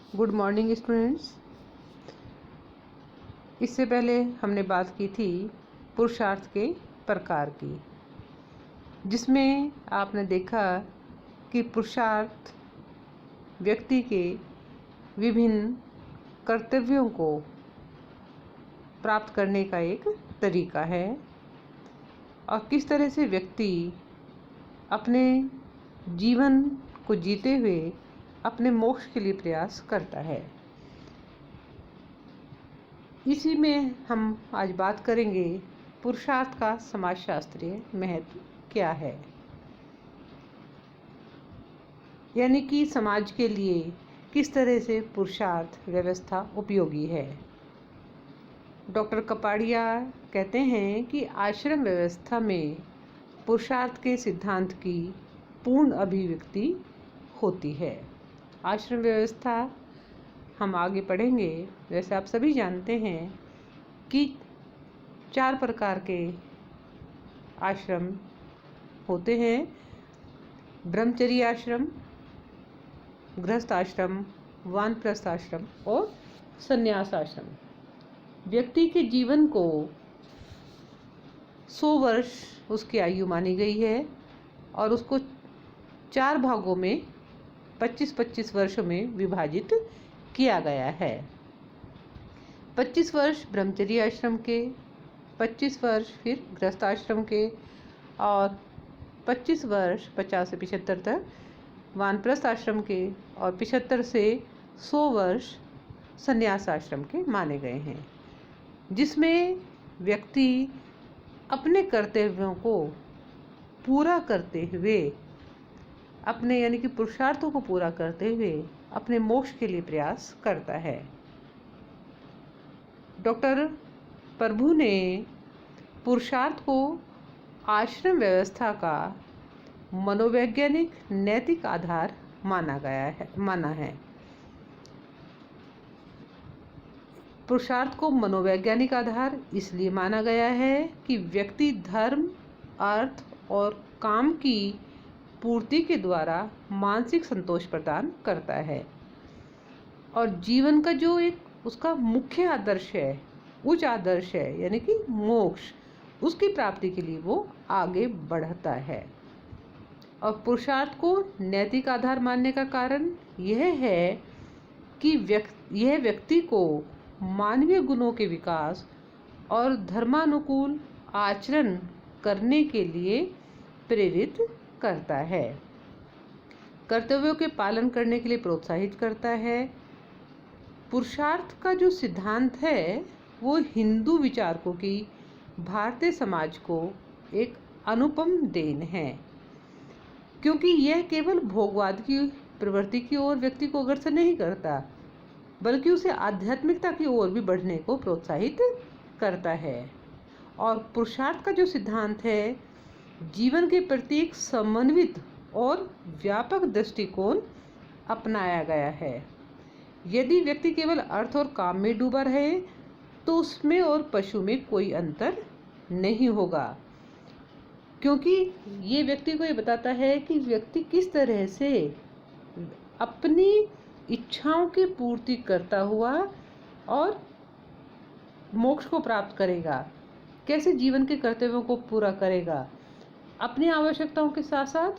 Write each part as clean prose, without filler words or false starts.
Good morning students. इससे पहले हमने बात की थी पुरुषार्थ के प्रकार की, जिसमें आपने देखा कि पुरुषार्थ व्यक्ति के विभिन्न कर्तव्यों को प्राप्त करने का एक तरीका है और किस तरह से व्यक्ति अपने जीवन को जीते हुए अपने मोक्ष के लिए प्रयास करता है। इसी में हम आज बात करेंगे पुरुषार्थ का समाजशास्त्रीय महत्व क्या है, यानी कि समाज के लिए किस तरह से पुरुषार्थ व्यवस्था उपयोगी है। डॉक्टर कपाड़िया कहते हैं कि आश्रम व्यवस्था में पुरुषार्थ के सिद्धांत की पूर्ण अभिव्यक्ति होती है। आश्रम व्यवस्था हम आगे पढ़ेंगे। वैसे आप सभी जानते हैं कि 4 प्रकार के आश्रम होते हैं: ब्रह्मचर्य आश्रम, गृहस्थ आश्रम, वानप्रस्थ आश्रम और संन्यास आश्रम। व्यक्ति के जीवन को 100 वर्ष उसकी आयु मानी गई है और उसको 4 भागों में 25-25 वर्षों में विभाजित किया गया है। 25 वर्ष ब्रह्मचर्य आश्रम के, 25 वर्ष फिर गृहस्थ आश्रम के और 25 वर्ष 50 से 75 तक वानप्रस्थ आश्रम के और 75 से 100 वर्ष संन्यास आश्रम के माने गए हैं, जिसमें व्यक्ति अपने कर्तव्यों को पूरा करते हुए अपने यानी कि पुरुषार्थों को पूरा करते हुए अपने मोक्ष के लिए प्रयास करता है। डॉक्टर प्रभु ने पुरुषार्थ को आश्रम व्यवस्था का मनोवैज्ञानिक नैतिक आधार माना है। पुरुषार्थ को मनोवैज्ञानिक आधार इसलिए माना गया है कि व्यक्ति धर्म, अर्थ और काम की पूर्ति के द्वारा मानसिक संतोष प्रदान करता है और जीवन का जो एक उसका मुख्य आदर्श है, उच्च आदर्श है, यानी कि मोक्ष, उसकी प्राप्ति के लिए वो आगे बढ़ता है। और पुरुषार्थ को नैतिक आधार मानने का कारण यह है कि यह व्यक्ति को मानवीय गुणों के विकास और धर्मानुकूल आचरण करने के लिए प्रेरित करता है, कर्तव्यों के पालन करने के लिए प्रोत्साहित करता है। पुरुषार्थ का जो सिद्धांत है वो हिंदू विचारकों की भारतीय समाज को एक अनुपम देन है, क्योंकि यह केवल भोगवाद की प्रवृत्ति की ओर व्यक्ति को अग्रसर नहीं करता, बल्कि उसे आध्यात्मिकता की ओर भी बढ़ने को प्रोत्साहित करता है। और पुरुषार्थ का जो सिद्धांत है जीवन के प्रति एक समन्वित और व्यापक दृष्टिकोण अपनाया गया है। यदि व्यक्ति केवल अर्थ और काम में डूबा रहे तो उसमें और पशु में कोई अंतर नहीं होगा, क्योंकि ये व्यक्ति को ये बताता है कि व्यक्ति किस तरह से अपनी इच्छाओं की पूर्ति करता हुआ और मोक्ष को प्राप्त करेगा, कैसे जीवन के कर्तव्यों को पूरा करेगा, अपनी आवश्यकताओं के साथ साथ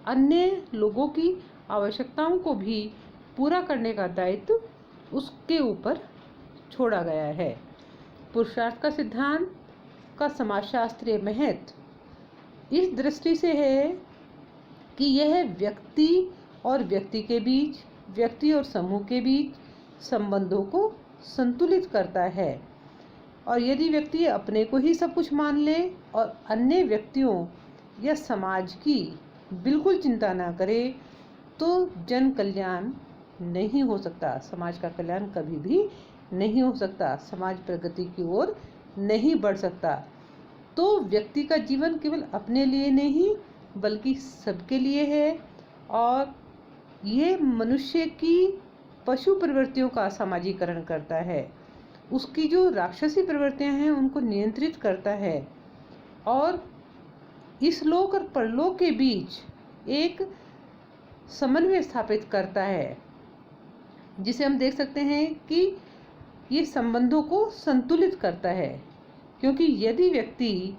अन्य लोगों की आवश्यकताओं को भी पूरा करने का दायित्व उसके ऊपर छोड़ा गया है। पुरुषार्थ का सिद्धांत का समाजशास्त्रीय महत्व इस दृष्टि से है कि यह व्यक्ति और व्यक्ति के बीच, व्यक्ति और समूह के बीच संबंधों को संतुलित करता है। और यदि व्यक्ति अपने को ही सब कुछ मान ले और अन्य व्यक्तियों या समाज की बिल्कुल चिंता ना करे तो जन कल्याण नहीं हो सकता, समाज का कल्याण कभी भी नहीं हो सकता, समाज प्रगति की ओर नहीं बढ़ सकता। तो व्यक्ति का जीवन केवल अपने लिए नहीं बल्कि सबके लिए है और ये मनुष्य की पशु प्रवृत्तियों का सामाजिकरण करता है, उसकी जो राक्षसी प्रवृत्तियां हैं उनको नियंत्रित करता है और इस लोक और परलोक के बीच एक समन्वय स्थापित करता है। जिसे हम देख सकते हैं कि ये संबंधों को संतुलित करता है। क्योंकि यदि व्यक्ति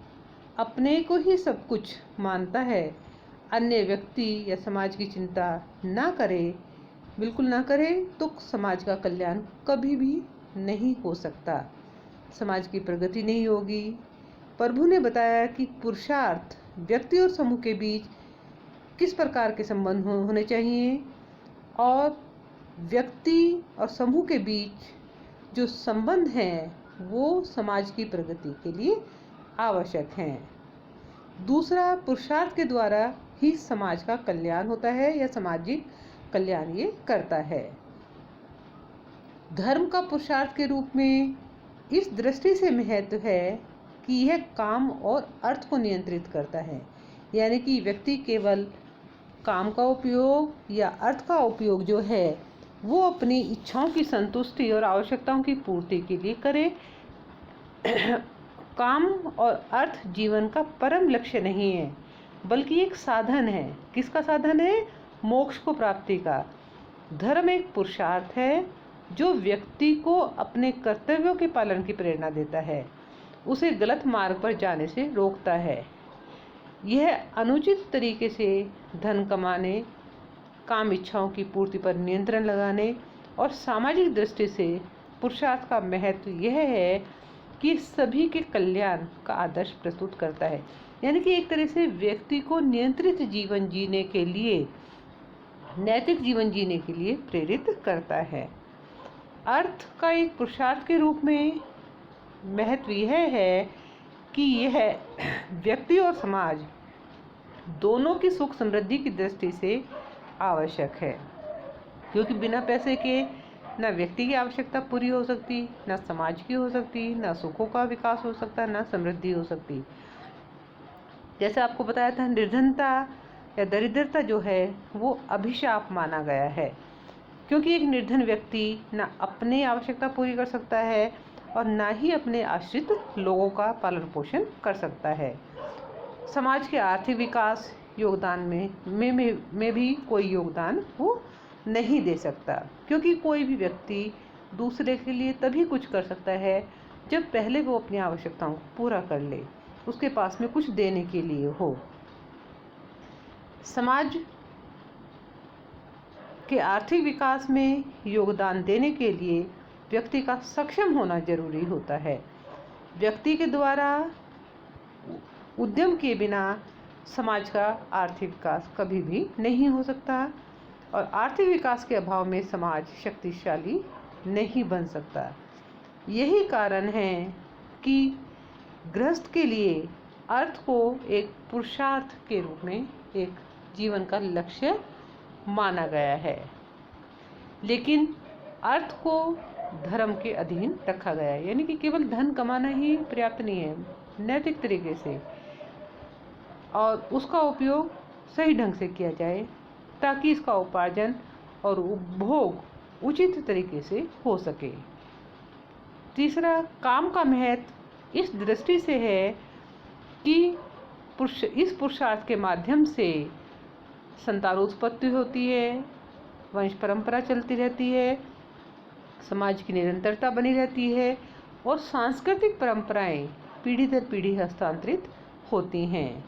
अपने को ही सब कुछ मानता है, अन्य व्यक्ति या समाज की चिंता ना करे, बिल्कुल ना करे, तो समाज का कल्याण कभी भी नहीं हो सकता, समाज की प्रगति नहीं होगी। प्रभु ने बताया कि पुरुषार्थ व्यक्ति और समूह के बीच किस प्रकार के संबंध होने चाहिए, और व्यक्ति और समूह के बीच जो संबंध हैं वो समाज की प्रगति के लिए आवश्यक हैं। दूसरा, पुरुषार्थ के द्वारा ही समाज का कल्याण होता है या सामाजिक कल्याण ये करता है। धर्म का पुरुषार्थ के रूप में इस दृष्टि से महत्व है कि यह काम और अर्थ को नियंत्रित करता है, यानी कि व्यक्ति केवल काम का उपयोग या अर्थ का उपयोग जो है वो अपनी इच्छाओं की संतुष्टि और आवश्यकताओं की पूर्ति के लिए करे। काम और अर्थ जीवन का परम लक्ष्य नहीं है, बल्कि एक साधन है। किसका साधन है? मोक्ष को प्राप्ति का। धर्म एक पुरुषार्थ है जो व्यक्ति को अपने कर्तव्यों के पालन की प्रेरणा देता है, उसे गलत मार्ग पर जाने से रोकता है। यह अनुचित तरीके से धन कमाने, काम इच्छाओं की पूर्ति पर नियंत्रण लगाने और सामाजिक दृष्टि से पुरुषार्थ का महत्व यह है कि सभी के कल्याण का आदर्श प्रस्तुत करता है, यानी कि एक तरह से व्यक्ति को नियंत्रित जीवन जीने के लिए, नैतिक जीवन जीने के लिए प्रेरित करता है। अर्थ का एक पुरुषार्थ के रूप में महत्व यह है कि यह व्यक्ति और समाज दोनों की सुख समृद्धि की दृष्टि से आवश्यक है, क्योंकि बिना पैसे के ना व्यक्ति की आवश्यकता पूरी हो सकती, ना समाज की हो सकती, ना सुखों का विकास हो सकता, ना समृद्धि हो सकती। जैसे आपको बताया था, निर्धनता या दरिद्रता जो है वो अभिशाप माना गया है, क्योंकि एक निर्धन व्यक्ति ना अपनी आवश्यकता पूरी कर सकता है और ना ही अपने आश्रित लोगों का पालन पोषण कर सकता है। समाज के आर्थिक विकास योगदान में भी कोई योगदान वो नहीं दे सकता, क्योंकि कोई भी व्यक्ति दूसरे के लिए तभी कुछ कर सकता है जब पहले वो अपनी आवश्यकताओं को पूरा कर ले, उसके पास में कुछ देने के लिए हो। समाज के आर्थिक विकास में योगदान देने के लिए व्यक्ति का सक्षम होना जरूरी होता है। व्यक्ति के द्वारा उद्यम के बिना समाज का आर्थिक विकास कभी भी नहीं हो सकता, और आर्थिक विकास के अभाव में समाज शक्तिशाली नहीं बन सकता। यही कारण है कि गृहस्थ के लिए अर्थ को एक पुरुषार्थ के रूप में एक जीवन का लक्ष्य माना गया है, लेकिन अर्थ को धर्म के अधीन रखा गया है, यानी कि केवल धन कमाना ही पर्याप्त नहीं है, नैतिक तरीके से और उसका उपयोग सही ढंग से किया जाए ताकि इसका उपार्जन और उपभोग उचित तरीके से हो सके। तीसरा, काम का महत्व इस दृष्टि से है कि इस पुरुषार्थ के माध्यम से संतानोत्पत्ति होती है, वंश परंपरा चलती रहती है, समाज की निरंतरता बनी रहती है और सांस्कृतिक परंपराएं पीढ़ी दर पीढ़ी हस्तांतरित होती हैं।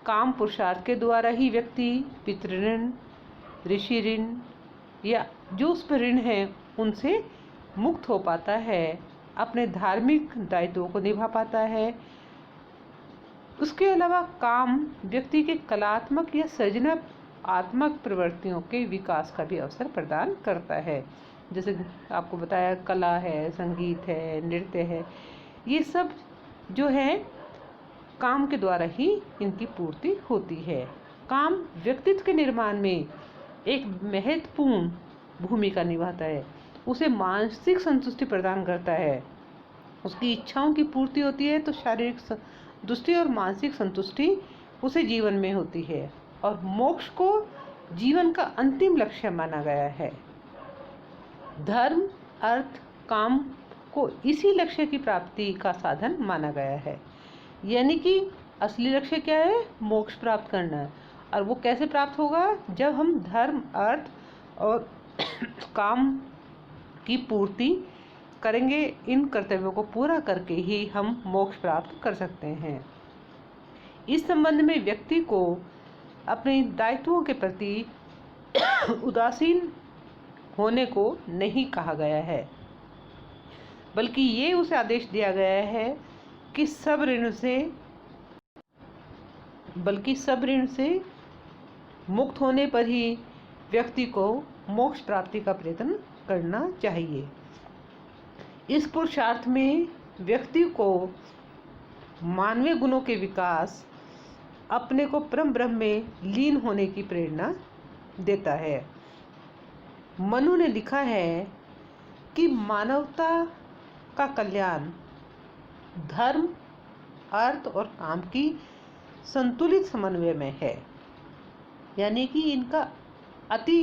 काम पुरुषार्थ के द्वारा ही व्यक्ति पितृऋण, ऋषि ऋण या जो उस पर ऋण है उनसे मुक्त हो पाता है, अपने धार्मिक दायित्वों को निभा पाता है। उसके अलावा काम व्यक्ति के कलात्मक या सृजनात्मक प्रवृत्तियों के विकास का भी अवसर प्रदान करता है। जैसे आपको बताया, कला है, संगीत है, नृत्य है, ये सब जो है काम के द्वारा ही इनकी पूर्ति होती है। काम व्यक्तित्व के निर्माण में एक महत्वपूर्ण भूमिका निभाता है, उसे मानसिक संतुष्टि प्रदान करता है, उसकी इच्छाओं की पूर्ति होती है तो शारीरिक संतुष्टि और मानसिक संतुष्टि उसे जीवन में होती है, और मोक्ष को जीवन का अंतिम लक्ष्य माना गया है। धर्म, अर्थ, काम को इसी लक्ष्य की प्राप्ति का साधन माना गया है, यानी कि असली लक्ष्य क्या है? मोक्ष प्राप्त करना। और वो कैसे प्राप्त होगा? जब हम धर्म, अर्थ और काम की पूर्ति करेंगे। इन कर्तव्यों को पूरा करके ही हम मोक्ष प्राप्त कर सकते हैं। इस संबंध में व्यक्ति को अपने दायित्वों के प्रति उदासीन होने को नहीं कहा गया है, बल्कि ये उसे आदेश दिया गया है कि सब ऋण से मुक्त होने पर ही व्यक्ति को मोक्ष प्राप्ति का प्रयत्न करना चाहिए। इस पुरुषार्थ में व्यक्ति को मानवीय गुणों के विकास, अपने को परम ब्रह्म में लीन होने की प्रेरणा देता है। मनु ने लिखा है कि मानवता का कल्याण धर्म, अर्थ और काम की संतुलित समन्वय में है। यानी कि इनका अति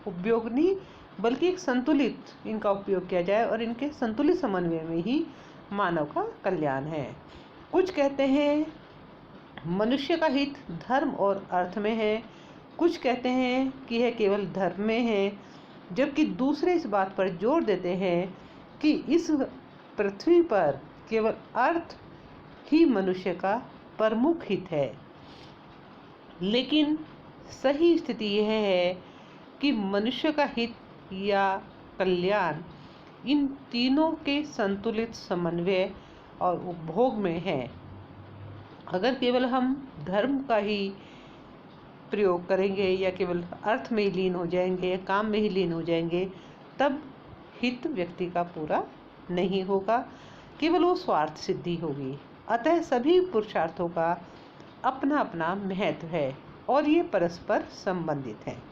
उपयोग नहीं, बल्कि एक संतुलित इनका उपयोग किया जाए और इनके संतुलित समन्वय में ही मानव का कल्याण है। कुछ कहते हैं मनुष्य का हित धर्म और अर्थ में है, कुछ कहते हैं कि यह केवल धर्म में है, जबकि दूसरे इस बात पर जोर देते हैं कि इस पृथ्वी पर केवल अर्थ ही मनुष्य का प्रमुख हित है। लेकिन सही स्थिति यह है कि मनुष्य का हित या कल्याण इन तीनों के संतुलित समन्वय और उपभोग में है। अगर केवल हम धर्म का ही प्रयोग करेंगे या केवल अर्थ में ही लीन हो जाएंगे या काम में ही लीन हो जाएंगे, तब हित व्यक्ति का पूरा नहीं होगा, केवल वो स्वार्थ सिद्धि होगी। अतः सभी पुरुषार्थों का अपना अपना महत्व है और ये परस्पर संबंधित हैं।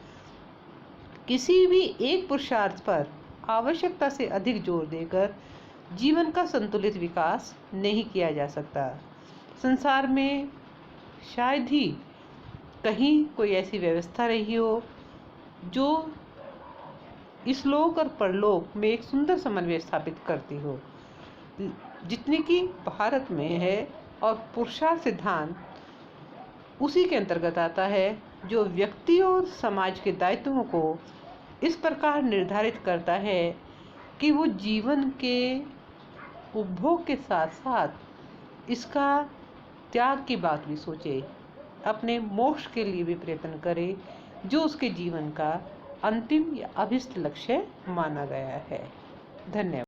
किसी भी एक पुरुषार्थ पर आवश्यकता से अधिक जोर देकर जीवन का संतुलित विकास नहीं किया जा सकता। संसार में शायद ही कहीं कोई ऐसी व्यवस्था रही हो जो इस लोक और परलोक में एक सुंदर समन्वय स्थापित करती हो जितनी कि भारत में है। और पुरुषार्थ सिद्धांत उसी के अंतर्गत आता है, जो व्यक्ति और समाज के दायित्वों को इस प्रकार निर्धारित करता है कि वो जीवन के उपभोग के साथ साथ इसका त्याग की बात भी सोचे, अपने मोक्ष के लिए भी प्रयत्न करे, जो उसके जीवन का अंतिम या अभिष्ट लक्ष्य माना गया है। धन्यवाद।